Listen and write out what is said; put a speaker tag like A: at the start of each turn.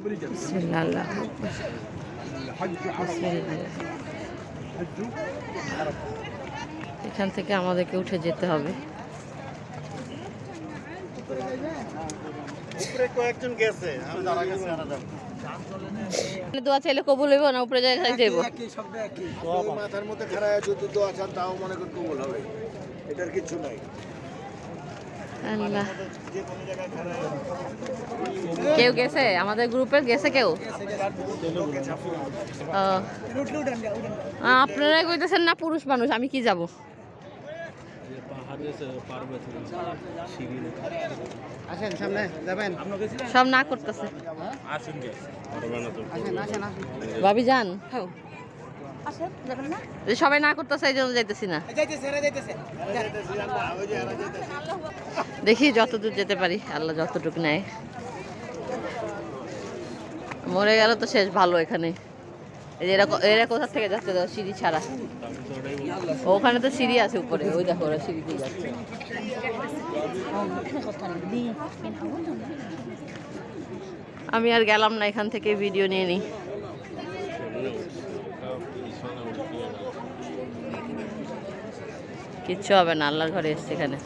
A: বিসমিল্লাহ, আল্লাহু আকবার। বিসমিল্লাহ। এখান থেকে আমাদেরকে উঠে যেতে হবে।
B: উপরে কয়েকজন গেছে, আমি দাঁড়া গেছি আলাদা।
A: দোয়া চাইলে কবুল হইব না, উপরে জায়গায় যাইব।
B: মাথার মধ্যে খারাপ যদি দোয়া চান তাও মনে করেন কবুল হবে, এটার কিছু নাই।
A: আল্লাহ,
B: যে কোনো জায়গায় খারাপ
A: কেউ গেছে আমাদের গ্রুপের? গেছে কেউ? ও, আপনারা কইতেছেন না পুরুষ মানুষ, আমি কি যাব?
B: আসেন সামনে যাবেন।
A: সব না করতেছে। ভাবি যান, সবাই না করতেছে, এই জন্য যাইতেছি না। দেখি যতদূর যেতে পারি, আল্লাহ যতটুকু নেয়। মরে গেল তো শেষ, ভালো এখানে। এই যে এরা কোথা থেকে যাচ্ছে? সিঁড়ি ছাড়া, ওখানে তো সিঁড়ি আছে উপরে, ওই দেখো ওরা সিঁড়ি দিয়ে যাচ্ছে। আমি আর গেলাম না, এখান থেকে ভিডিও নিয়ে নিই। কিচ্ছু হবে না, আল্লাহর ঘরে এসছে এখানে।